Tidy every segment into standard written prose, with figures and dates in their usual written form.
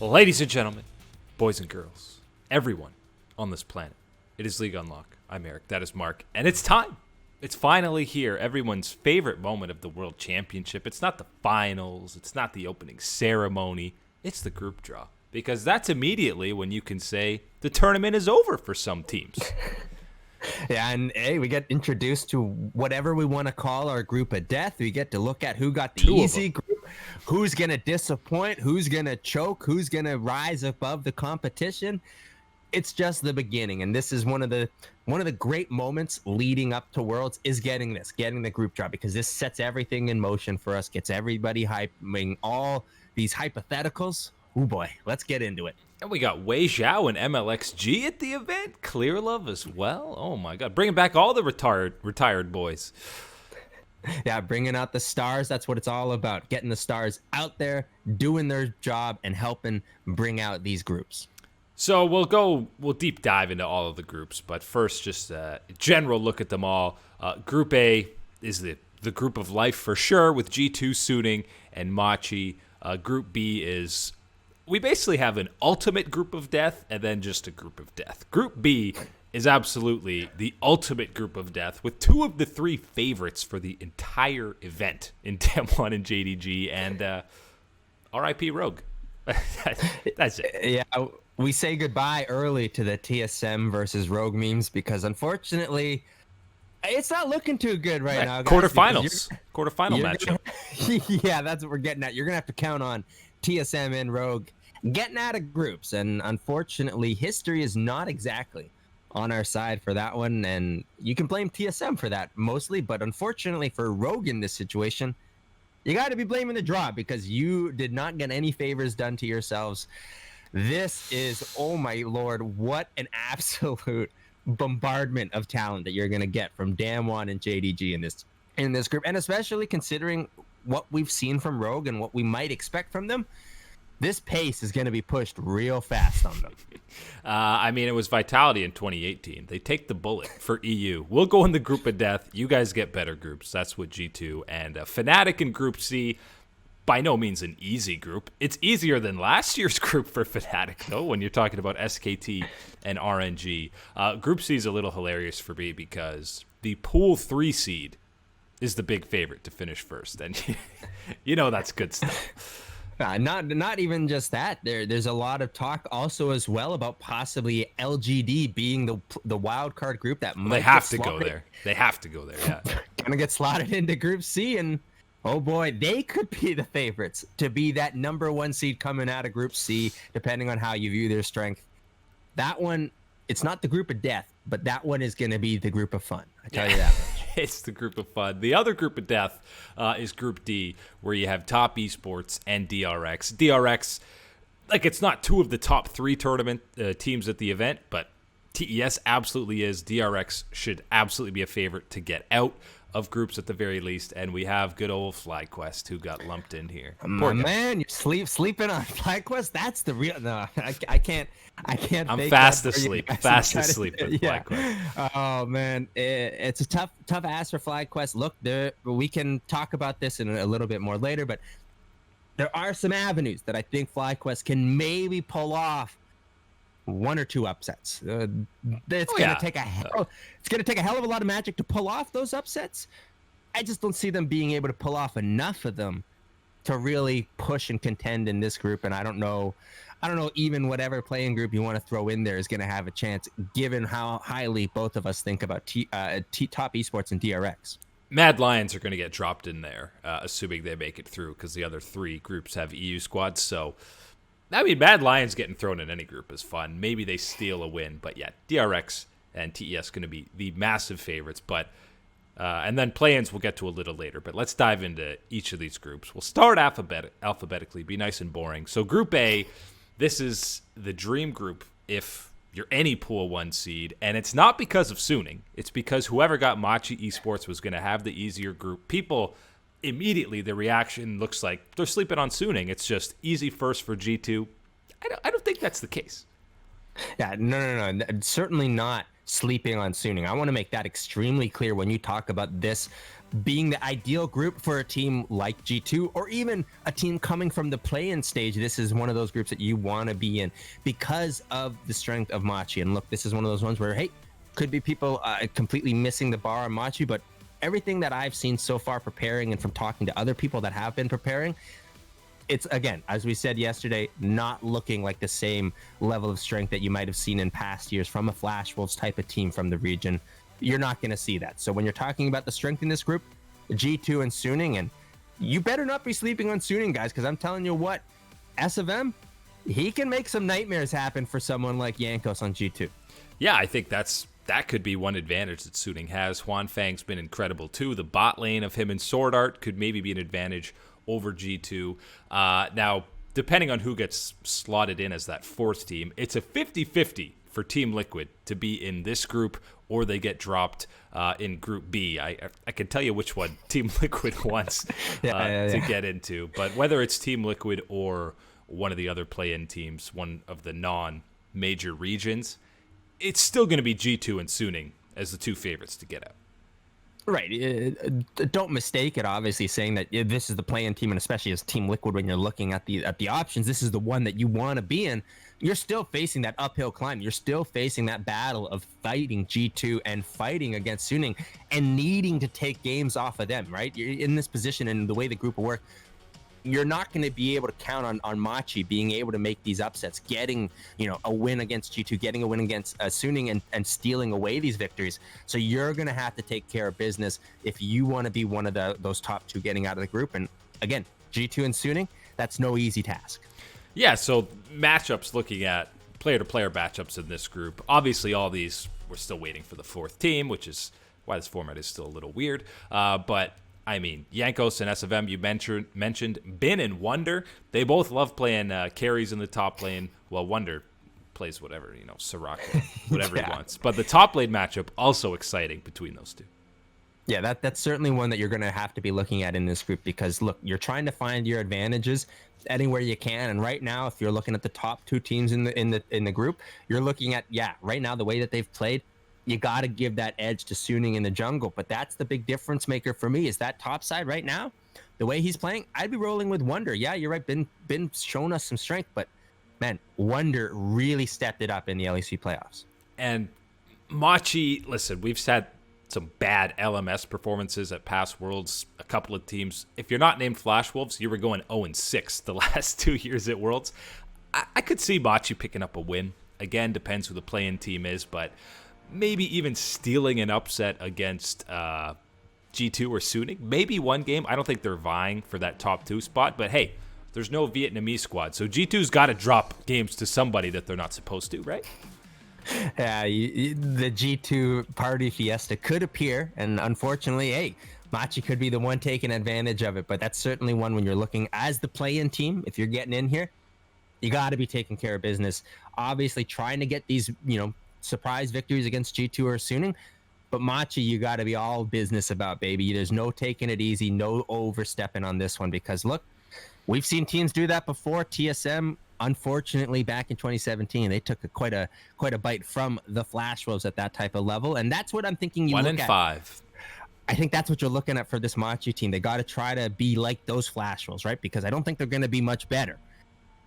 Ladies and gentlemen, boys and girls, everyone on this planet, it is League Unlock. I'm Eric, that is Mark, and it's time. It's finally here, everyone's favorite moment of the World Championship. It's not the finals, it's not the opening ceremony, it's the group draw. Because that's immediately when you can say the tournament is over for some teams. Yeah, and hey, we get introduced to whatever we want to call our group of death. We get to look at who got the easy group, who's going to disappoint, who's going to choke, who's going to rise above the competition. It's just the beginning, and this is one of the great moments leading up to Worlds is getting the group draw, because this sets everything in motion for us, gets everybody hyping all these hypotheticals. Oh boy, let's get into it. And we got Wei Zhao and MLXG at the event. Clear Love as well. Oh my God, bringing back all the retired boys. Yeah, bringing out the stars. That's what it's all about. Getting the stars out there, doing their job, and helping bring out these groups. So we'll deep dive into all of the groups, but first, just a general look at them all. Group A is the group of life for sure, with G2, Suning, and Machi. Group B is, we basically have an ultimate group of death and then just a group of death. Group B is absolutely the ultimate group of death, with two of the three favorites for the entire event in TM1 and GEN.G, and RIP Rogue. That's it. Yeah, we say goodbye early to the TSM versus Rogue memes, because unfortunately, it's not looking too good right now, guys. Quarterfinal matchup. Yeah, that's what we're getting at. You're going to have to count on TSM and Rogue getting out of groups, and unfortunately, history is not exactly on our side for that one, and you can blame TSM for that mostly, but unfortunately for Rogue in this situation, you got to be blaming the draw, because you did not get any favors done to yourselves. This is, oh my lord, what an absolute bombardment of talent that you're going to get from Damwon and GEN.G in this group, and especially considering what we've seen from Rogue and what we might expect from them. This pace is going to be pushed real fast on them. I mean, it was Vitality in 2018. They take the bullet for EU. We'll go in the group of death. You guys get better groups. That's what G2 and Fnatic in Group C. By no means an easy group. It's easier than last year's group for Fnatic, though, when you're talking about SKT and RNG. Group C is a little hilarious for me, because the Pool 3 seed is the big favorite to finish first, and you know that's good stuff. Not even just that. There's a lot of talk also as well about possibly LGD being the wild card group that might. They have to go there. They have to go there. Yeah, gonna get slotted into Group C, and oh boy, they could be the favorites to be that number one seed coming out of Group C, depending on how you view their strength. That one, it's not the group of death, but that one is going to be the group of fun. I tell you that much. It's the group of fun. The other group of death is Group D, where you have Top Esports and DRX. DRX, like, it's not two of the top three tournament teams at the event, but TES absolutely is. DRX should absolutely be a favorite to get out of groups at the very least, and we have good old FlyQuest, who got lumped in here. My man, you're sleeping on FlyQuest. That's the real. No, I can't. I'm fast asleep. Fast asleep with FlyQuest. Oh man, it's a tough ask for FlyQuest. Look, we can talk about this in a little bit more later, but there are some avenues that I think FlyQuest can maybe pull off one or two upsets. It's gonna take a hell of a lot of magic to pull off those upsets. I just don't see them being able to pull off enough of them to really push and contend in this group. And I don't know even whatever playing group you want to throw in there is going to have a chance, given how highly both of us think about Top Esports and DRX. Mad Lions are going to get dropped in there, assuming they make it through, because the other three groups have EU squads. So I mean, Mad Lions getting thrown in any group is fun. Maybe they steal a win, but yeah, DRX and TES going to be the massive favorites. But and then play-ins we'll get to a little later. But let's dive into each of these groups. We'll start alphabetically, be nice and boring. So Group A, this is the dream group if you're any Pool 1 seed, and it's not because of Suning. It's because whoever got Machi Esports was going to have the easier group. People immediately, the reaction looks like they're sleeping on Suning. It's just easy first for G2. I don't think that's the case. Yeah, no, certainly not sleeping on Suning. I want to make that extremely clear when you talk about this being the ideal group for a team like G2, or even a team coming from the play-in stage. This is one of those groups that you want to be in because of the strength of Machi. And look, this is one of those ones where, hey, could be people completely missing the bar on Machi, but everything that I've seen so far preparing and from talking to other people that have been preparing, it's, again, as we said yesterday, not looking like the same level of strength that you might have seen in past years from a Flash Wolves type of team from the region. You're not going to see that. So when you're talking about the strength in this group, G2 and Suning, and you better not be sleeping on Suning, guys, because I'm telling you what, SFM, he can make some nightmares happen for someone like Jankos on G2. Yeah, I think that could be one advantage that Suning has. Huan Fang's been incredible too. The bot lane of him and Sword Art could maybe be an advantage over G2. Now, depending on who gets slotted in as that fourth team, it's a 50-50 for Team Liquid to be in this group, or they get dropped in Group B. I can tell you which one Team Liquid wants to get into, but whether it's Team Liquid or one of the other play-in teams, one of the non-major regions, it's still going to be G2 and Suning as the two favorites to get out. Right. Don't mistake it, obviously, saying that this is the play-in team, and especially as Team Liquid, when you're looking at the options, this is the one that you want to be in. You're still facing that uphill climb. You're still facing that battle of fighting G2 and fighting against Suning and needing to take games off of them, right? You're in this position, and the way the group will work, you're not going to be able to count on Machi being able to make these upsets, getting, a win against G2, getting a win against Suning, and stealing away these victories. So you're going to have to take care of business if you want to be one of those top two getting out of the group. And again, G2 and Suning, that's no easy task. Yeah, so matchups, looking at player-to-player matchups in this group, obviously all these, we're still waiting for the fourth team, which is why this format is still a little weird. But I mean, Jankos and SFM, you mentioned Bin and Wonder. They both love playing carries in the top lane. Well, Wonder plays whatever, Soraka, whatever he wants. But the top lane matchup, also exciting between those two. Yeah, that's certainly one that you're going to have to be looking at in this group, because, look, you're trying to find your advantages anywhere you can. And right now, if you're looking at the top two teams in the group, you're looking at, right now, the way that they've played, you got to give that edge to Suning in the jungle. But that's the big difference maker for me, is that top side right now, the way he's playing, I'd be rolling with Wonder. Yeah, you're right. Been showing us some strength, but man, Wonder really stepped it up in the LEC playoffs. And Machi, listen, we've had some bad LMS performances at past Worlds. A couple of teams, if you're not named Flash Wolves, you were going 0-6 the last 2 years at Worlds. I could see Machi picking up a win. Again, depends who the play-in team is, but maybe even stealing an upset against G2 or Suning. Maybe one game. I don't think they're vying for that top 2 spot, but hey, there's no Vietnamese squad, so G2's got to drop games to somebody that they're not supposed to, right? Yeah, the G2 party fiesta could appear, and unfortunately, hey, Machi could be the one taking advantage of it, but that's certainly one when you're looking as the play-in team. If you're getting in here, you got to be taking care of business. Obviously, trying to get these, surprise victories against G2 or Suning, but Machi, you got to be all business about, baby. There's no taking it easy, no overstepping on this one, because look, we've seen teams do that before. TSM, unfortunately, back in 2017, they took quite a bite from the Flash Wolves at that type of level, and that's what I'm thinking. 1-5. I think that's what you're looking at for this Machi team. They got to try to be like those Flash Wolves, right? Because I don't think they're going to be much better.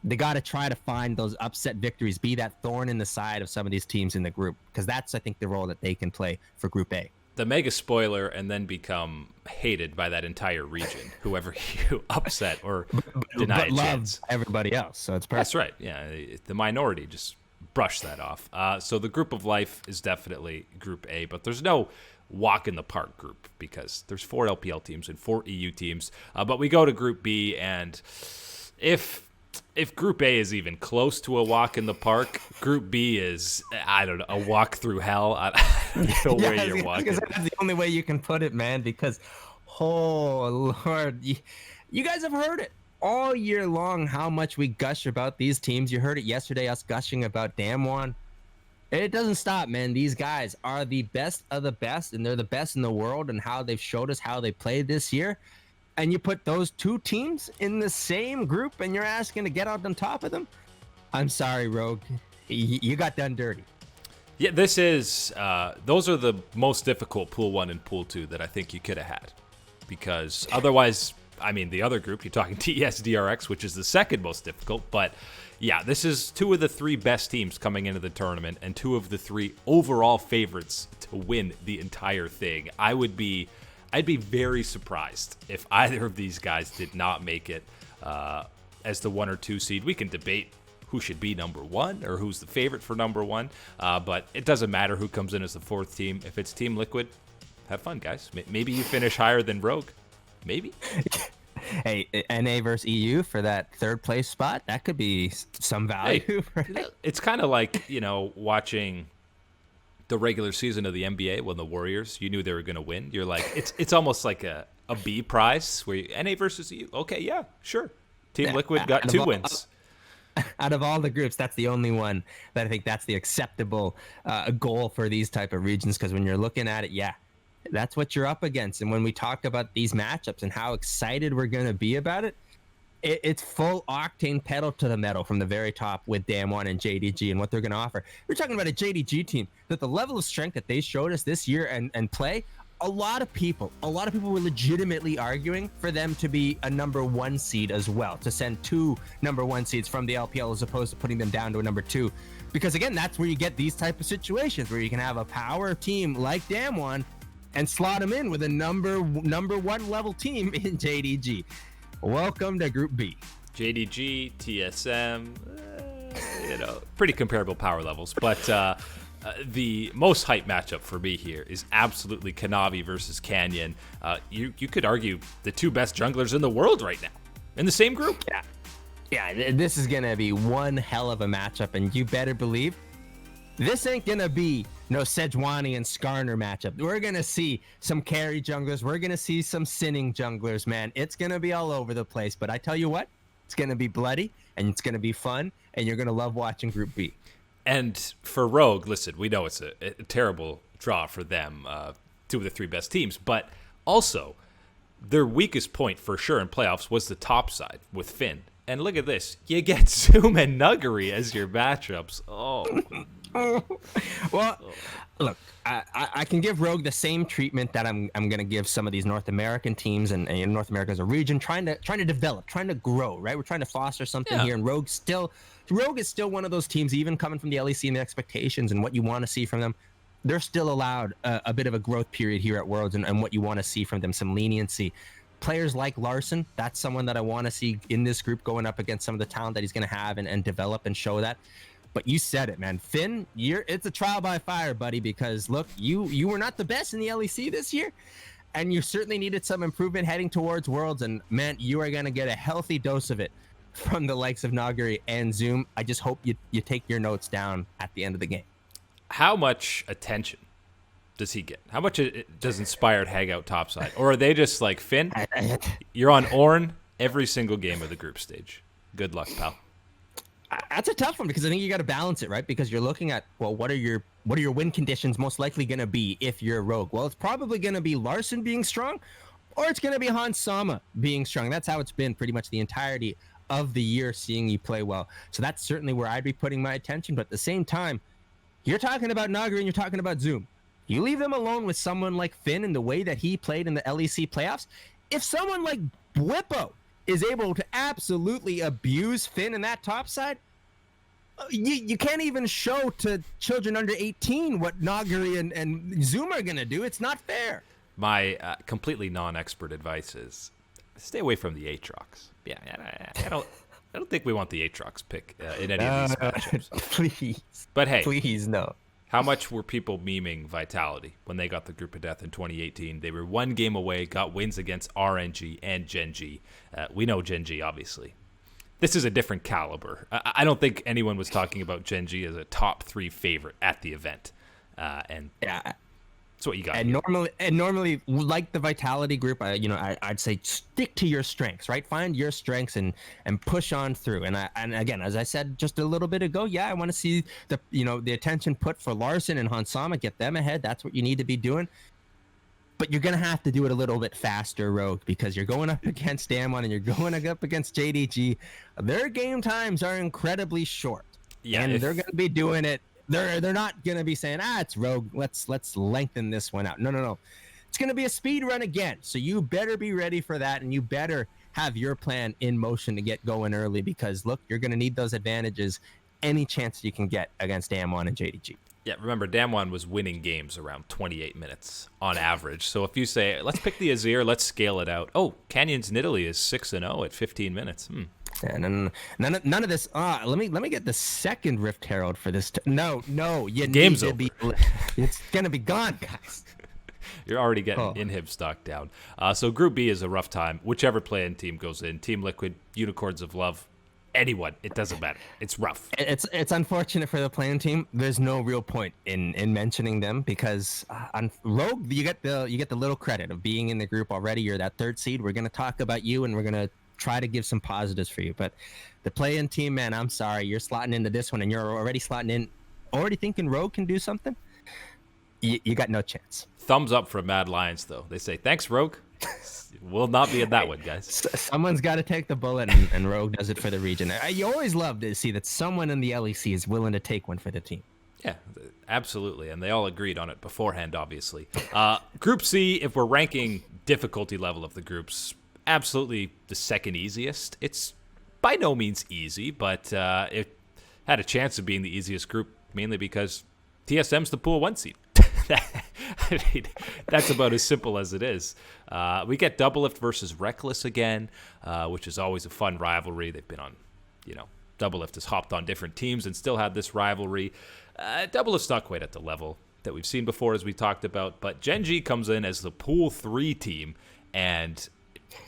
They got to try to find those upset victories, be that thorn in the side of some of these teams in the group, because that's, I think, the role that they can play for Group A. The mega spoiler, and then become hated by that entire region, whoever you upset or deny a chance. Everybody else, so it's perfect. That's right. Yeah, the minority, just brush that off. So the group of life is definitely Group A, but there's no walk in the park group, because there's 4 LPL teams and 4 EU teams. But we go to Group B, and if Group A is even close to a walk in the park, Group B is, I don't know, a walk through hell. I don't know where you're walking. That's the only way you can put it, man, because, oh, Lord, you guys have heard it all year long, how much we gush about these teams. You heard it yesterday, us gushing about Damwon. It doesn't stop, man. These guys are the best of the best, and they're the best in the world, and how they've showed us how they played this year. And you put those two teams in the same group, and you're asking to get out on top of them? I'm sorry, Rogue. You got done dirty. Yeah, this is those are the most difficult Pool 1 and Pool 2 that I think you could have had. Because otherwise, I mean, the other group, you're talking TES DRX, which is the second most difficult. But yeah, this is two of the three best teams coming into the tournament and two of the three overall favorites to win the entire thing. I'd be very surprised if either of these guys did not make it as the 1 or 2 seed. We can debate who should be number 1 or who's the favorite for number 1, but it doesn't matter who comes in as the 4th team. If it's Team Liquid, have fun, guys. Maybe you finish higher than Rogue. Maybe. Hey, NA versus EU for that 3rd place spot, that could be some value. Hey, right? it's kind of like, watching the regular season of the NBA when the Warriors, you knew they were going to win. You're like, it's almost like a B prize where NA versus EU. Okay, yeah, sure. Team Liquid got 2 wins. Out of all the groups, that's the only one that I think that's the acceptable goal for these type of regions. Because when you're looking at it, yeah, that's what you're up against. And when we talk about these matchups and how excited we're going to be about it, it's full octane pedal to the metal from the very top with Damwon and JDG and what they're going to offer. We're talking about a JDG team that the level of strength that they showed us this year and play. A lot of people were legitimately arguing for them to be a number 1 seed as well, to send 2 number 1 seeds from the LPL as opposed to putting them down to a number 2. Because again, that's where you get these type of situations where you can have a power team like Damwon and slot them in with a number 1 level team in JDG. Welcome to Group B. JDG, TSM, pretty comparable power levels, but the most hype matchup for me here is absolutely Kanavi versus Canyon. You could argue the 2 best junglers in the world right now in the same group. Yeah, this is going to be one hell of a matchup, and you better believe this ain't going to be no Sejuani and Skarner matchup. We're going to see some carry junglers. We're going to see some sinning junglers, man. It's going to be all over the place, but I tell you what, it's going to be bloody, and it's going to be fun, and you're going to love watching Group B. And for Rogue, listen, we know it's a terrible draw for them, 2 of the 3 best teams, but also their weakest point for sure in playoffs was the top side with Finn. And look at this. You get Zoom and Nuggery as your matchups. Oh. Well, look, I can give Rogue the same treatment that I'm going to give some of these North American teams and North America as a region, trying to develop, trying to grow, right? We're trying to foster something here, and Rogue is still one of those teams, even coming from the LEC and the expectations and what you want to see from them. They're still allowed a bit of a growth period here at Worlds and what you want to see from them, some leniency. Players like Larson, that's someone that I want to see in this group going up against some of the talent that he's going to have and develop and show that. But you said it, man. Finn, it's a trial by fire, buddy, because look, you were not the best in the LEC this year, and you certainly needed some improvement heading towards Worlds, and man, you are going to get a healthy dose of it from the likes of Nagari and Zoom. I just hope you take your notes down at the end of the game. How much attention does he get? How much does Inspired hang out topside? Or are they just like, Finn, you're on Ornn every single game of the group stage. Good luck, pal. That's a tough one because I think you got to balance it, right? Because you're looking at, well, what are your win conditions most likely going to be if you're a Rogue? Well, it's probably going to be Larson being strong, or it's going to be Hans Sama being strong. That's how it's been pretty much the entirety of the year, seeing you play well. So that's certainly where I'd be putting my attention. But at the same time, you're talking about Nagari and you're talking about Zoom. You leave them alone with someone like Finn and the way that he played in the LEC playoffs. If someone like Bwippo is able to absolutely abuse Finn in that top side, you can't even show to children under 18 what Nagari and Zoom are going to do. It's not fair. My completely non-expert advice is stay away from the Aatrox. Yeah, I don't think we want the Aatrox pick in any of these matchups. Please. But hey. Please, no. How much were people memeing Vitality when they got the group of death in 2018? They were 1 game away, got wins against RNG and GEN.G. We know GEN.G, obviously. This is a different caliber. I don't think anyone was talking about GEN.G as a top 3 favorite at the event. And yeah, that's what you got. And normally, like the Vitality group, I'd say stick to your strengths, right? Find your strengths and push on through. And again, as I said just a little bit ago, yeah, I want to see the attention put for Larson and Hansama, get them ahead. That's what you need to be doing. But you're going to have to do it a little bit faster, Rogue, because you're going up against Damwon and you're going up against JDG. Their game times are incredibly short. Yeah, and they're going to be doing it They're not gonna be saying, it's Rogue. Let's lengthen this one out. No. It's gonna be a speed run again. So you better be ready for that, and you better have your plan in motion to get going early, because look, you're gonna need those advantages any chance you can get against Damwon and JDG. Yeah, remember, Damwon was winning games around 28 minutes on average. So if you say, let's pick the Azir, let's scale it out. Oh, Canyons in Italy is 6-0 at 15 minutes. And none of this. Let me get the second Rift Herald for this. No, you Game's need to over. be. It's gonna be gone, guys. You're already getting inhib stock down. So Group B is a rough time. Whichever play-in team goes in, Team Liquid, Unicorns of Love, anyone, it doesn't matter. It's rough. It's unfortunate for the playing team. There's no real point in mentioning them, because on Rogue you get the little credit of being in the group already. You're that third seed. We're gonna talk about you, and we're gonna try to give some positives for you. But the play-in team, man, I'm sorry, you're slotting into this one, and you're already slotting in, already thinking Rogue can do something. You got no chance. Thumbs up for Mad Lions, though. They say, thanks, Rogue. We'll not be in that one, guys. Someone's got to take the bullet, and Rogue does it for the region. You always love to see that someone in the LEC is willing to take one for the team. Yeah, absolutely. And they all agreed on it beforehand, obviously. Group C, if we're ranking difficulty level of the groups, absolutely the second easiest. It's by no means easy, but it had a chance of being the easiest group, mainly because TSM's the pool 1 seed. I mean, that's about as simple as it is. We get Doublelift versus Reckless again, which is always a fun rivalry. They've been on, Doublelift has hopped on different teams and still had this rivalry. Doublelift's not quite at the level that we've seen before, as we talked about, but GEN.G comes in as the pool 3 team, and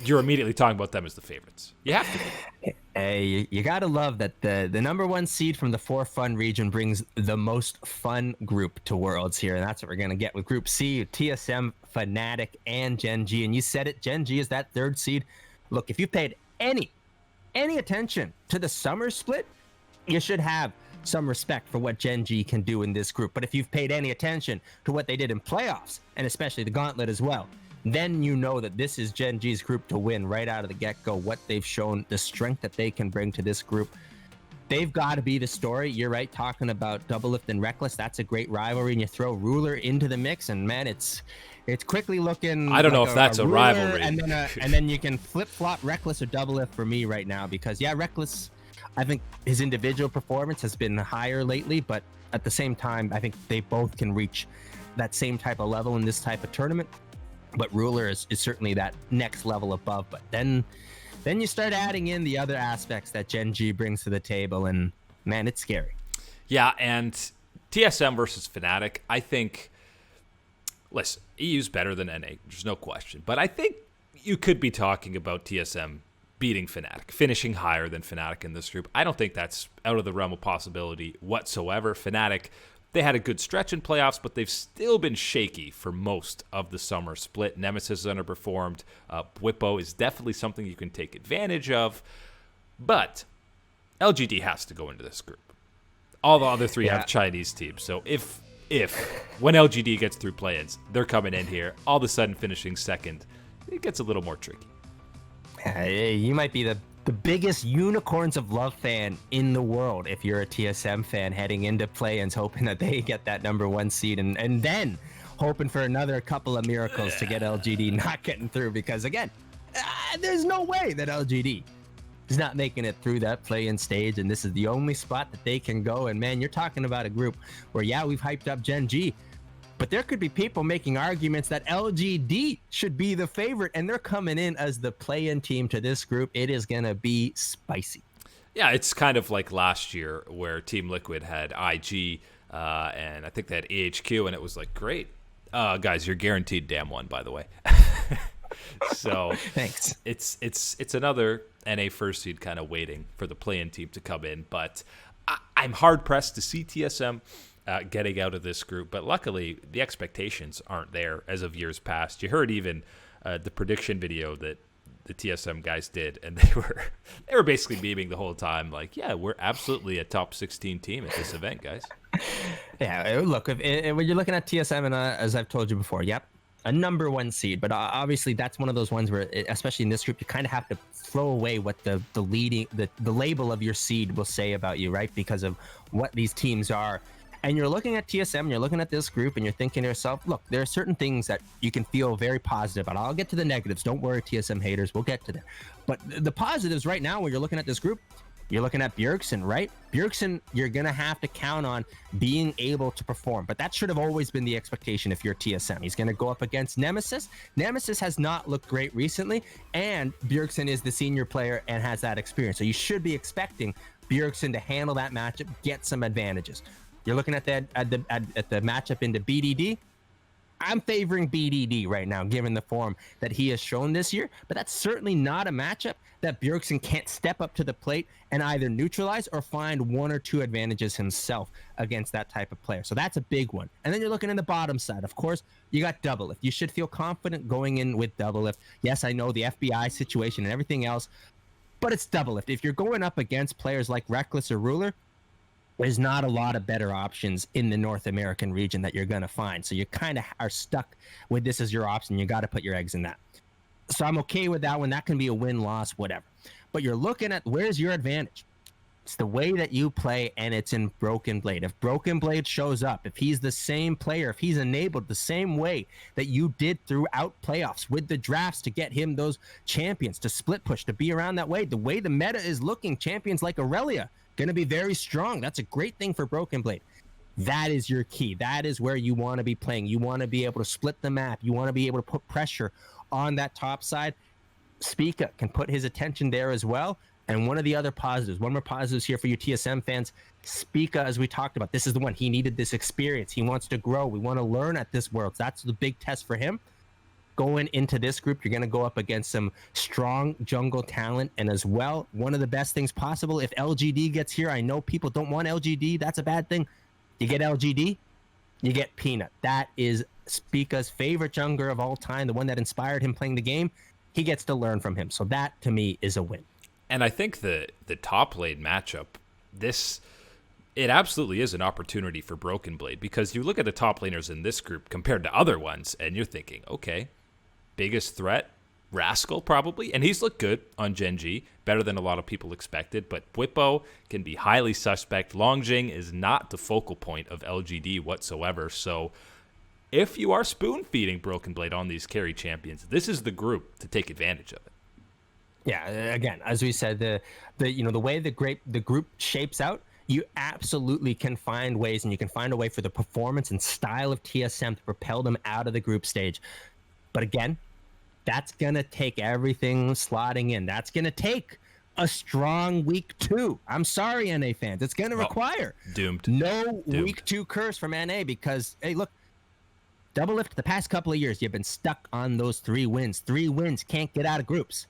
you're immediately talking about them as the favorites. You have to be. Hey, you gotta love that the number 1 seed from the 4 Fun region brings the most fun group to Worlds here, and that's what we're gonna get with Group C, TSM, Fnatic, and GEN.G. And you said it, GEN.G is that 3rd seed. Look, if you paid any attention to the summer split, you should have some respect for what GEN.G can do in this group. But if you've paid any attention to what they did in playoffs, and especially the Gauntlet as well, then you know that this is GEN.G's group to win right out of the get-go. What they've shown, the strength that they can bring to this group, they've got to be the story. You're right, talking about Doublelift and Reckless. That's a great rivalry, and you throw Ruler into the mix, and man, it's quickly looking. I don't know if that's a rivalry. And then you can flip-flop Reckless or Doublelift for me right now, because Reckless, I think his individual performance has been higher lately, but at the same time, I think they both can reach that same type of level in this type of tournament. But Ruler is certainly that next level above. But then you start adding in the other aspects that GEN.G brings to the table, and man, it's scary. Yeah, and TSM versus Fnatic, I think, listen, EU's better than NA, there's no question. But I think you could be talking about TSM beating Fnatic, finishing higher than Fnatic in this group. I don't think that's out of the realm of possibility whatsoever. Fnatic, they had a good stretch in playoffs, but they've still been shaky for most of the summer split. Nemesis has underperformed. Bwipo is definitely something you can take advantage of. But LGD has to go into this group. All the other 3 have Chinese teams. So if when LGD gets through play-ins, they're coming in here, all of a sudden finishing second, it gets a little more tricky. You might be the biggest Unicorns of Love fan in the world if you're a TSM fan heading into play-ins, hoping that they get that number 1 seed, and then hoping for another couple of miracles to get LGD not getting through, because again, there's no way that LGD is not making it through that play-in stage, and this is the only spot that they can go. And man, you're talking about a group where we've hyped up GEN.G, but there could be people making arguments that LGD should be the favorite, and they're coming in as the play-in team to this group. It is going to be spicy. Yeah, it's kind of like last year where Team Liquid had IG, and I think they had AHQ, and it was like, great. Guys, you're guaranteed Damwon, by the way. So thanks. It's another NA first seed kind of waiting for the play-in team to come in, but I'm hard-pressed to see TSM getting out of this group, but luckily the expectations aren't there as of years past. You heard even the prediction video that the TSM guys did, and they were basically memeing the whole time, like, yeah, we're absolutely a top 16 team at this event, guys. Yeah, look, when you're looking at TSM, and as I've told you before, a number 1 seed, but obviously that's one of those ones where, especially in this group, you kind of have to throw away what the label of your seed will say about you, right? Because of what these teams are. And you're looking at TSM, you're looking at this group, and you're thinking to yourself, look, there are certain things that you can feel very positive about. I'll get to the negatives. Don't worry, TSM haters. We'll get to them. But the positives right now, when you're looking at this group, you're looking at Bjergsen, right? Bjergsen, you're going to have to count on being able to perform. But that should have always been the expectation if you're TSM. He's going to go up against Nemesis. Nemesis has not looked great recently, and Bjergsen is the senior player and has that experience. So you should be expecting Bjergsen to handle that matchup, get some advantages. You're looking at the matchup into BDD. I'm favoring BDD right now, given the form that he has shown this year. But that's certainly not a matchup that Bjergsen can't step up to the plate and either neutralize or find one or two advantages himself against that type of player. So that's a big one. And then you're looking in the bottom side. Of course, you got Doublelift. You should feel confident going in with Doublelift. Yes, I know the FBI situation and everything else, but it's Doublelift. If you're going up against players like Reckless or Ruler, there's not a lot of better options in the North American region that you're going to find. So you kind of are stuck with this as your option. You got to put your eggs in that. So I'm okay with that one. That can be a win-loss, whatever. But you're looking at where's your advantage. It's the way that you play, and it's in Broken Blade. If Broken Blade shows up, if he's the same player, if he's enabled the same way that you did throughout playoffs with the drafts to get him those champions, to split push, to be around that way the meta is looking, champions like Aurelia, going to be very strong. That's a great thing for Broken Blade. That is your key. That is where you want to be playing. You want to be able to split the map. You want to be able to put pressure on that top side. Spica can put his attention there as well. And one of the other positives, one more positives here for you TSM fans, Spica, as we talked about, this is the one. He needed this experience. He wants to grow. We want to learn at this Worlds. That's the big test for him. Going into this group, you're going to go up against some strong jungle talent. And as well, one of the best things possible, if LGD gets here, I know people don't want LGD. That's a bad thing. You get LGD, you get Peanut. That is Spica's favorite jungler of all time, the one that inspired him playing the game. He gets to learn from him. So that, to me, is a win. And I think the top lane matchup, it absolutely is an opportunity for Broken Blade, because you look at the top laners in this group compared to other ones, and you're thinking, okay, biggest threat, Rascal probably, and he's looked good on Gen.G, better than a lot of people expected, but Bwipo can be highly suspect. Longjing is not the focal point of LGD whatsoever, so if you are spoon-feeding Broken Blade on these carry champions, this is the group to take advantage of it. Yeah, again, as we said, the way the group shapes out, you absolutely can find ways, and you can find a way for the performance and style of TSM to propel them out of the group stage. But again, that's going to take everything slotting in. That's going to take a strong week 2. I'm sorry, NA fans. It's going to require doomed. Week 2 curse from NA, because, hey, look, Doublelift, the past couple of years, you've been stuck on those 3 wins. 3 wins, can't get out of groups.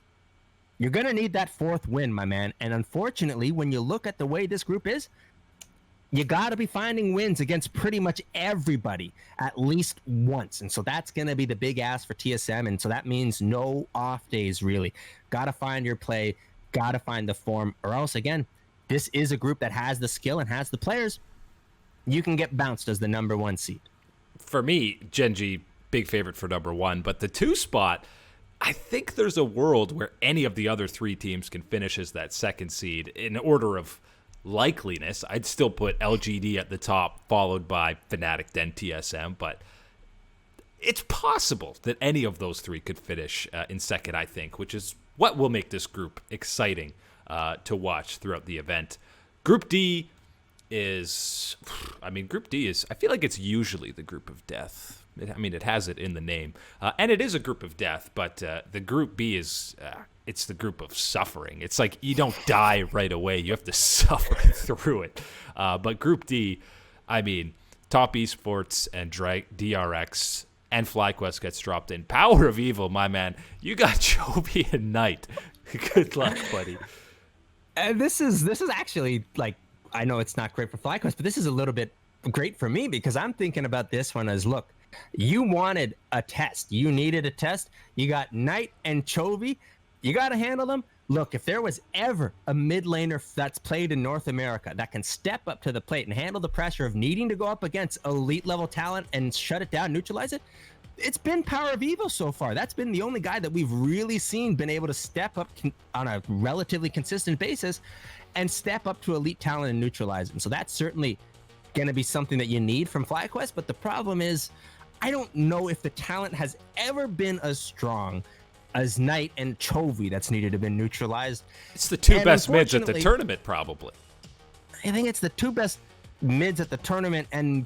You're going to need that 4th win, my man. And unfortunately, when you look at the way this group is, you got to be finding wins against pretty much everybody at least once. And so that's going to be the big ask for TSM. And so that means no off days, really. Got to find your play, got to find the form, or else, again, this is a group that has the skill and has the players. You can get bounced as the number 1 seed. For me, Gen.G, big favorite for number 1, but the 2 spot, I think there's a world where any of the other 3 teams can finish as that 2nd seed. In order of likeliness, I'd still put LGD at the top, followed by Fnatic, then TSM, but it's possible that any of those 3 could finish in 2nd, I think, which is what will make this group exciting to watch throughout the event. Group D is, I feel like it's usually the group of death. It has it in the name. And it is a group of death, but the Group B is, it's the group of suffering. It's like you don't die right away. You have to suffer through it. But Group D, Top Esports and DRX and FlyQuest gets dropped in. Power of Evil, my man. You got Chovy and Knight. Good luck, buddy. And this is actually, like, I know it's not great for FlyQuest, but this is a little bit great for me, because I'm thinking about this one as, look, you wanted a test. You needed a test. You got Knight and Chovy. You got to handle them. Look, if there was ever a mid laner that's played in North America that can step up to the plate and handle the pressure of needing to go up against elite level talent and shut it down, neutralize it, it's been Power of Evil so far. That's been the only guy that we've really seen been able to step up on a relatively consistent basis and step up to elite talent and neutralize them. So that's certainly going to be something that you need from FlyQuest. But the problem is, I don't know if the talent has ever been as strong as Knight and Chovy that's needed to have been neutralized. It's the two best mids at the tournament, probably. I think it's the two best mids at the tournament, and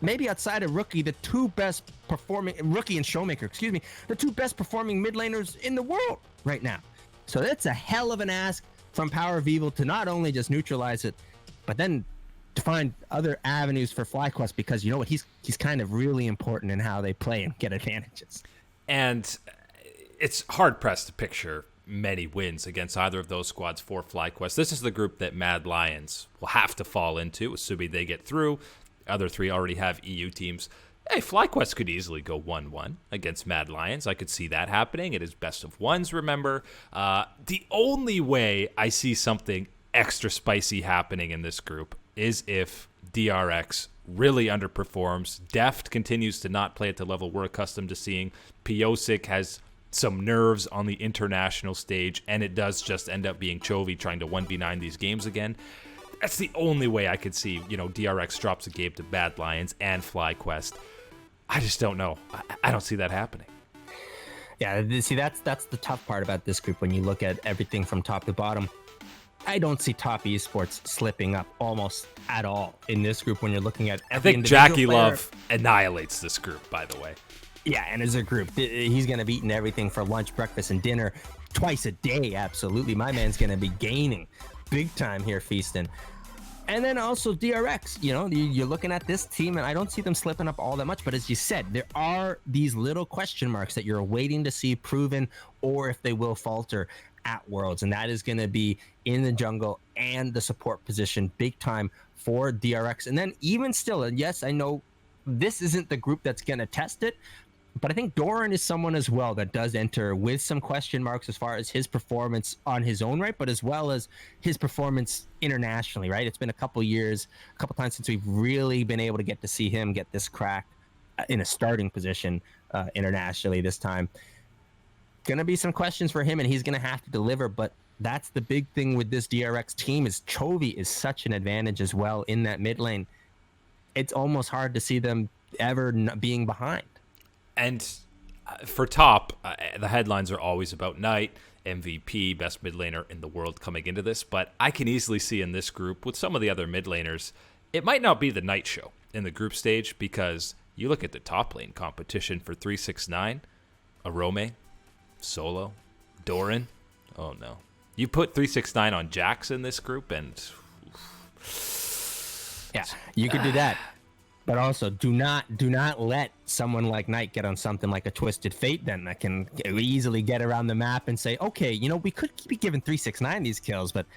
maybe outside of Rookie, the two best performing, Rookie and Showmaker, excuse me, the two best performing mid laners in the world right now. So that's a hell of an ask from Power of Evil to not only just neutralize it, but then to find other avenues for FlyQuest, because you know what, he's kind of really important in how they play and get advantages. And it's hard pressed to picture many wins against either of those squads for FlyQuest. This is the group that Mad Lions will have to fall into, assuming they get through. Other three already have EU teams. Hey, FlyQuest could easily go 1-1 against Mad Lions. I could see that happening. It is best of ones, remember. The only way I see something extra spicy happening in this group is if DRX really underperforms. Deft continues to not play at the level we're accustomed to seeing. Piosik has some nerves on the international stage, and it does just end up being Chovy trying to 1v9 these games again. That's the only way I could see, DRX drops a game to Mad Lions and FlyQuest. I just don't know. I don't see that happening. Yeah, see, that's the tough part about this group when you look at everything from top to bottom. I don't see top esports slipping up almost at all in this group when you're looking at every individual player. I think Jackie Love annihilates this group, by the way. Yeah, and as a group, he's going to be eating everything for lunch, breakfast, and dinner twice a day, absolutely. My man's going to be gaining big time here, feasting. And then also DRX, you're looking at this team, and I don't see them slipping up all that much. But as you said, there are these little question marks that you're waiting to see proven, or if they will falter at Worlds. And that is going to be in the jungle and the support position big time for DRX. And then even still, and yes, I know this isn't the group that's going to test it, but I think Doran is someone as well that does enter with some question marks as far as his performance on his own right, but as well as his performance internationally, right? It's been a couple times since we've really been able to get to see him get this crack in a starting position internationally this time. Going to be some questions for him, and he's going to have to deliver, but that's the big thing with this DRX team is Chovy is such an advantage as well in that mid lane. It's almost hard to see them ever being behind. And for top, the headlines are always about Knight, MVP, best mid laner in the world coming into this. But I can easily see in this group, with some of the other mid laners, it might not be the Knight show in the group stage, because you look at the top lane competition for 369, Arome, Solo, Doran. Oh, no. You put 369 on Jax in this group, and... Yeah, you could do that. But also, do not let someone like Knight get on something like a Twisted Fate then that can easily get around the map and say, okay, we could be giving 369 these kills, but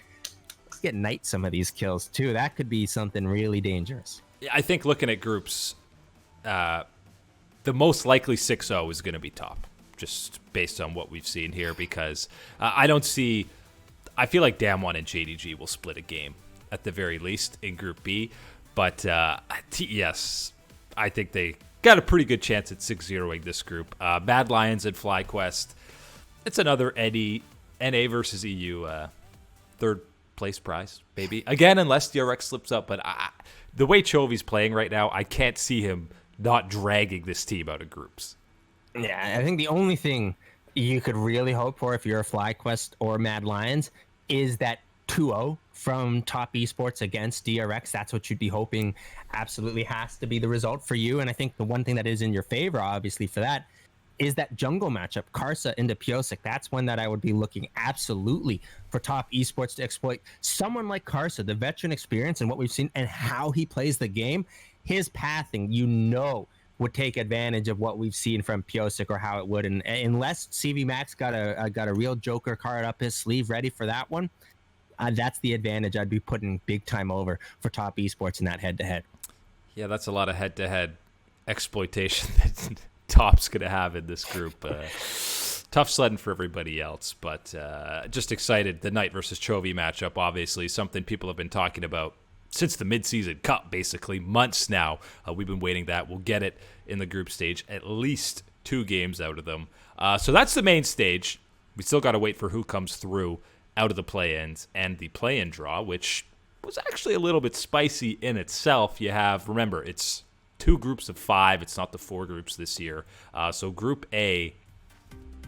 let's get Knight some of these kills too. That could be something really dangerous. I think looking at groups, the most likely 6-0 is going to be top, just based on what we've seen here, because I feel like Damwon and JDG will split a game at the very least in Group B. But TES, I think they got a pretty good chance at 6-0ing this group. Mad Lions and FlyQuest, it's another NA versus EU third place prize, maybe. Again, unless DRX slips up. But the way Chovy's playing right now, I can't see him not dragging this team out of groups. Yeah, I think the only thing you could really hope for if you're a FlyQuest or Mad Lions is that 2-0 from top esports against DRX. That's what you'd be hoping absolutely has to be the result for you. And I think the one thing that is in your favor, obviously, for that is that jungle matchup, Karsa into Piosik. That's one that I would be looking absolutely for top esports to exploit. Someone like Karsa, the veteran experience and what we've seen and how he plays the game, his pathing, would take advantage of what we've seen from Piosik or how it would. And unless CV Max got a real Joker card up his sleeve ready for that one, that's the advantage I'd be putting big time over for top esports in that head-to-head. Yeah, that's a lot of head-to-head exploitation that top's going to have in this group. Tough sledding for everybody else, but just excited. The Knight versus Chovy matchup, obviously, something people have been talking about since the mid-season cup, basically, months now. We've been waiting that. We'll get it in the group stage, at least 2 games out of them. So that's the main stage. We still got to wait for who comes through out of the play-ins and the play-in draw, which was actually a little bit spicy in itself. You have, remember, it's 2 groups of 5. It's not the 4 groups this year. So Group A,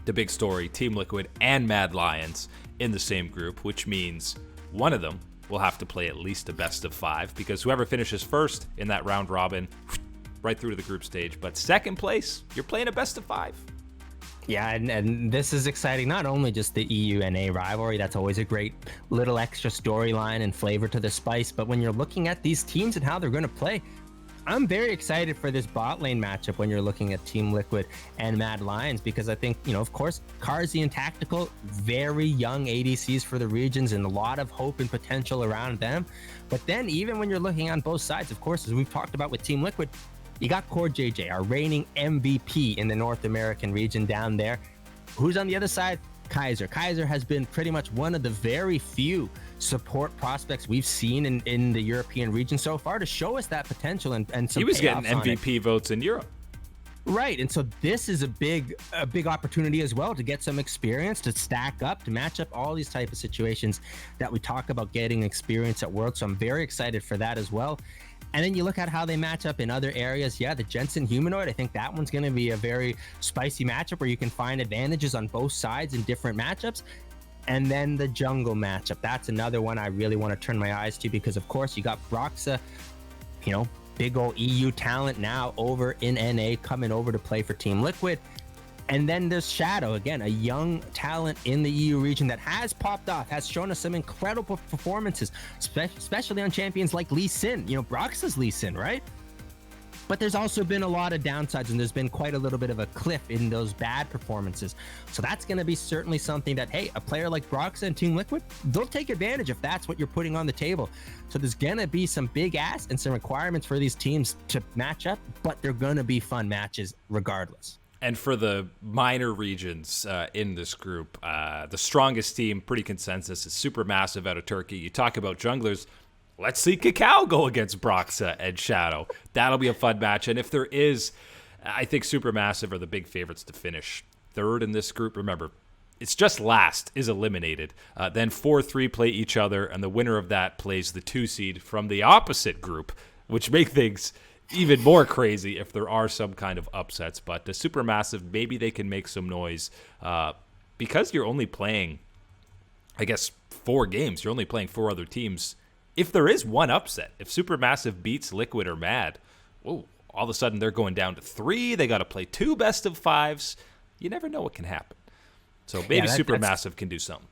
the big story, Team Liquid and Mad Lions in the same group, which means one of them will have to play at least a best of 5, because whoever finishes first in that round robin, right through to the group stage. But second place, you're playing a best of 5. Yeah, and this is exciting. Not only just the EU-NA rivalry, that's always a great little extra storyline and flavor to the spice, but when you're looking at these teams and how they're going to play, I'm very excited for this bot lane matchup when you're looking at Team Liquid and Mad Lions, because I think, of course, Carzzy and Tactical, very young ADCs for the regions and a lot of hope and potential around them. But then even when you're looking on both sides, of course, as we've talked about with Team Liquid, you got Core JJ, our reigning MVP in the North American region down there. Who's on the other side? Kaiser. Kaiser has been pretty much one of the very few support prospects we've seen in the European region so far to show us that potential and some he was getting payoffs MVP votes in Europe. Right, and so this is a big opportunity as well to get some experience, to stack up, to match up all these type of situations that we talk about getting experience at Worlds. So I'm very excited for that as well. And then you look at how they match up in other areas. Yeah, the Jensen Humanoid, I think that one's going to be a very spicy matchup where you can find advantages on both sides in different matchups. And then the jungle matchup, that's another one I really want to turn my eyes to, because of course you got Broxa, big old EU talent now over in NA, coming over to play for Team Liquid. And then there's Shadow, again, a young talent in the EU region that has popped off, has shown us some incredible performances, especially on champions like Lee Sin. Broxa's Lee Sin, right? But there's also been a lot of downsides, and there's been quite a little bit of a cliff in those bad performances. So that's going to be certainly something that, hey, a player like Broxa and Team Liquid, they'll take advantage if that's what you're putting on the table. So there's going to be some big ass and some requirements for these teams to match up, but they're going to be fun matches regardless. And for the minor regions in this group, the strongest team, pretty consensus, is Supermassive out of Turkey. You talk about junglers, let's see Cacao go against Broxa and Shadow. That'll be a fun match. And if there is, I think Supermassive are the big favorites to finish third in this group. Remember, it's just last is eliminated. Then 4-3 play each other, and the winner of that plays the 2 seed from the opposite group, which make things even more crazy if there are some kind of upsets. But the Supermassive, maybe they can make some noise because you're only playing, I guess, 4 games. You're only playing 4 other teams. If there is one upset, if Supermassive beats Liquid or Mad, whoa, all of a sudden they're going down to 3. They got to play 2 best of 5s. You never know what can happen. So maybe Supermassive can do something.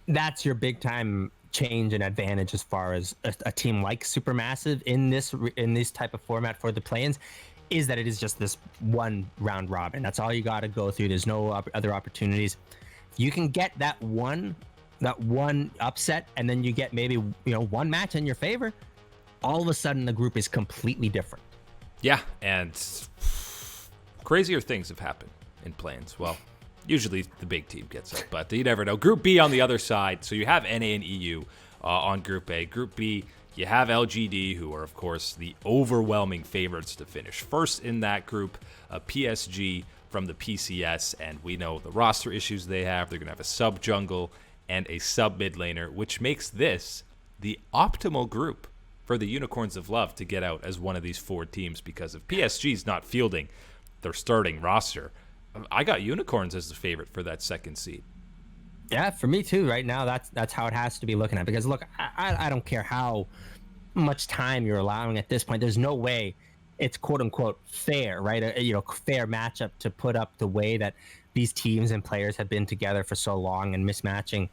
That's your big time change and advantage as far as a team like Supermassive in this type of format for the play-ins, is that it is just this one round robin. That's all you got to go through. There's no other opportunities. You can get that one upset, and then you get maybe one match in your favor. All of a sudden, the group is completely different. Yeah, and crazier things have happened in play-ins. Well, usually the big team gets it, but you never know. Group B on the other side, so you have NA and EU on Group A. Group B, you have LGD, who are, of course, the overwhelming favorites to finish first in that group. PSG from the PCS, and we know the roster issues they have. They're going to have a sub-jungle and a sub-mid laner, which makes this the optimal group for the Unicorns of Love to get out as one of these 4 teams, because if PSG's not fielding their starting roster, I got Unicorns as the favorite for that 2nd seed. Yeah, for me too. Right now, that's how it has to be looking at. Because look, I don't care how much time you're allowing at this point. There's no way it's quote unquote fair, right? Fair matchup to put up the way that these teams and players have been together for so long and mismatching.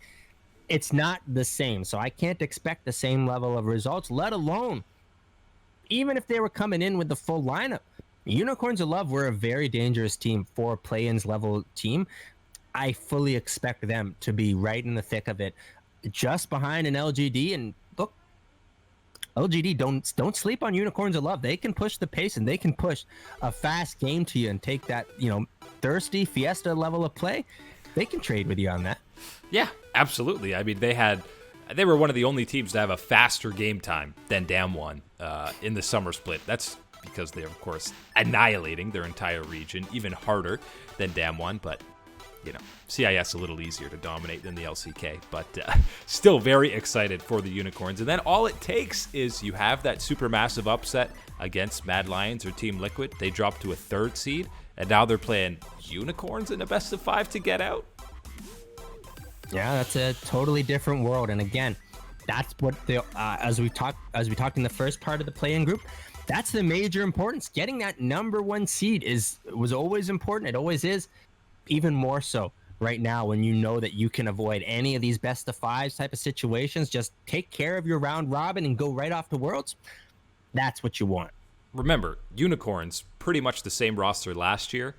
It's not the same. So I can't expect the same level of results, let alone even if they were coming in with the full lineup. Unicorns of Love were a very dangerous team for a play-ins level team. I fully expect them to be right in the thick of it, just behind an LGD. And look, LGD, don't sleep on Unicorns of Love. They can push the pace, and they can push a fast game to you and take that, thirsty Fiesta level of play. They can trade with you on that. Yeah, absolutely. I mean, they were one of the only teams to have a faster game time than Damwon in the summer split. That's because they're, of course, annihilating their entire region even harder than Damwon. But CIS a little easier to dominate than the LCK, but still very excited for the Unicorns. And then all it takes is you have that supermassive upset against Mad Lions or Team Liquid. They drop to a 3rd seed, and now they're playing Unicorns in a best of 5 to get out. Yeah, that's a totally different world. And again, that's what as we talked in the first part of the play-in group, that's the major importance. Getting that #1 seed was always important. It always is, even more so right now when you know that you can avoid any of these best of 5s type of situations. Just take care of your round robin and go right off to Worlds. That's what you want. Remember, Unicorns, pretty much the same roster last year.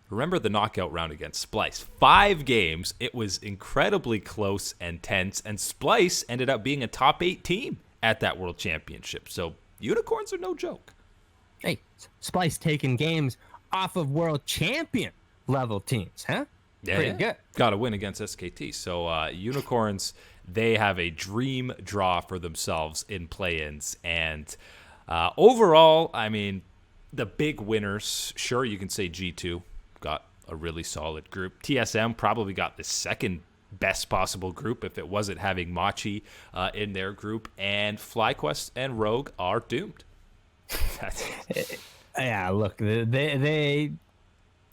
Remember the knockout round against Splice. 5 games. It was incredibly close and tense, and Splice ended up being a top 8 team at that World Championship. So Unicorns are no joke. Hey, Splice taking games off of world champion level teams, huh? Yeah, pretty good. Got to win against SKT. So Unicorns, they have a dream draw for themselves in play-ins. And overall, I mean, the big winners, sure, you can say G2 got a really solid group. TSM probably got the second best possible group if it wasn't having Machi in their group. And FlyQuest and Rogue are doomed. Yeah, look, they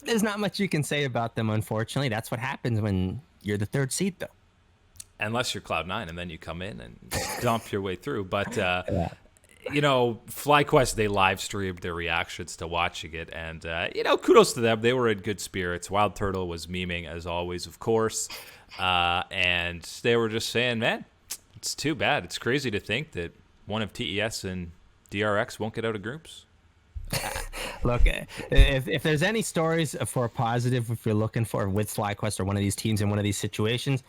there's not much you can say about them, unfortunately. That's what happens when you're the 3rd seed, though. Unless you're Cloud9, and then you come in and dump your way through. But, FlyQuest, they live streamed their reactions to watching it. And, kudos to them. They were in good spirits. Wild Turtle was memeing, as always, of course. And they were just saying, man, it's too bad. It's crazy to think that one of TES and DRX won't get out of groups. Look, if there's any stories for positive, if you're looking for with FlyQuest or one of these teams in one of these situations,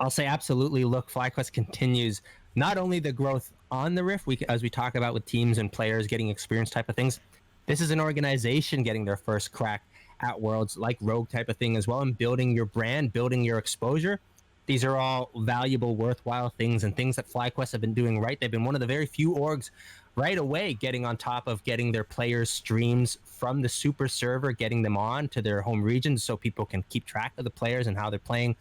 I'll say absolutely. Look, FlyQuest continues not only the growth on the Rift, as we talk about with teams and players getting experience type of things. This is an organization getting their first crack at Worlds, like Rogue type of thing as well, and building your brand, building your exposure. These are all valuable, worthwhile things, and things that FlyQuest have been doing right. They've been one of the very few orgs right away getting on top of getting their players' streams from the super server, getting them on to their home regions so people can keep track of the players and how they're playing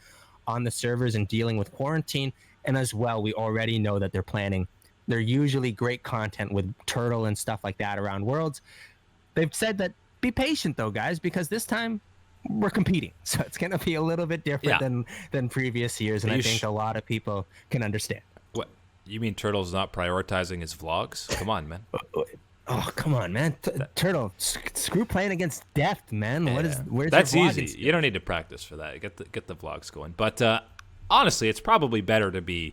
on the servers and dealing with quarantine. And as well, we already know that they're usually great content with Turtle and stuff like that around Worlds. They've said that be patient, though, guys, because this time we're competing. So it's going to be a little bit different than previous years. And I think a lot of people can understand. What? You mean Turtle's not prioritizing his vlogs? Come on, man. Oh, come on, man. Turtle, screw playing against Deft, man. Yeah. Where's That's your easy. You don't need to practice for that. Get the vlogs going. But honestly, it's probably better to be.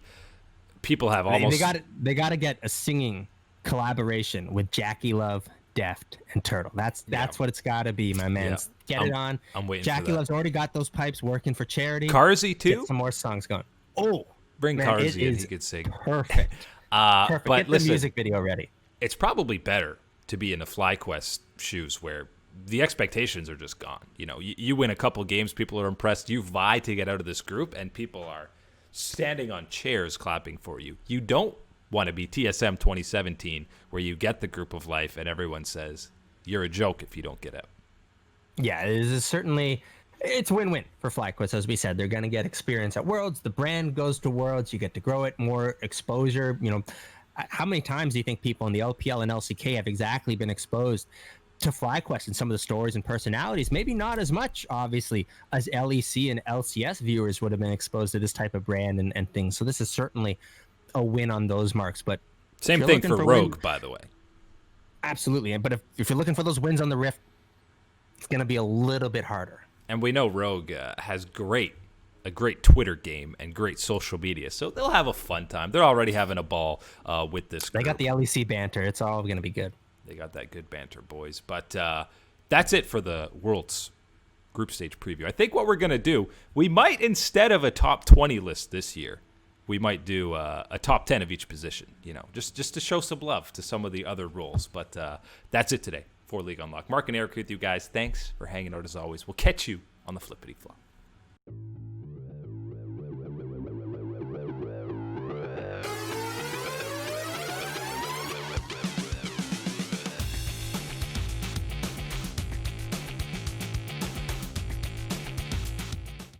People have almost. They got to get a singing collaboration with Jackie Love, Deft, and Turtle. That's what it's got to be, my man. Yeah. Get it on. I'm waiting. Jackie Love's already got those pipes working for charity. Carzy too. Get some more songs going. Oh, bring man, Carzy in. He could sing. Perfect. Perfect. But get the music video ready. It's probably better to be in the FlyQuest shoes where the expectations are just gone. You win a couple games, people are impressed. You vie to get out of this group, and people are standing on chairs clapping for you. You don't want to be TSM 2017 where you get the group of life and everyone says you're a joke if you don't get out. Yeah, it's win-win for FlyQuest. As we said, they're going to get experience at Worlds. The brand goes to Worlds. You get to grow it, more exposure. How many times do you think people in the LPL and LCK have exactly been exposed to FlyQuest and some of the stories and personalities? Maybe not as much, obviously, as LEC and LCS viewers would have been exposed to this type of brand and things. So this is certainly a win on those marks. But same thing for Rogue, by the way. Absolutely. But if you're looking for those wins on the Rift, it's going to be a little bit harder. And we know Rogue has a great Twitter game and great social media, so they'll have a fun time. They're already having a ball with this group. They got the LEC banter. It's all going to be good. They got that good banter, boys. But that's it for the World's group stage preview. I think what we're going to do, we might, instead of a top 20 list this year, we might do a top 10 of each position, just to show some love to some of the other roles. But that's it today for League Unlocked. Mark and Eric with you guys. Thanks for hanging out as always. We'll catch you on the flippity flop.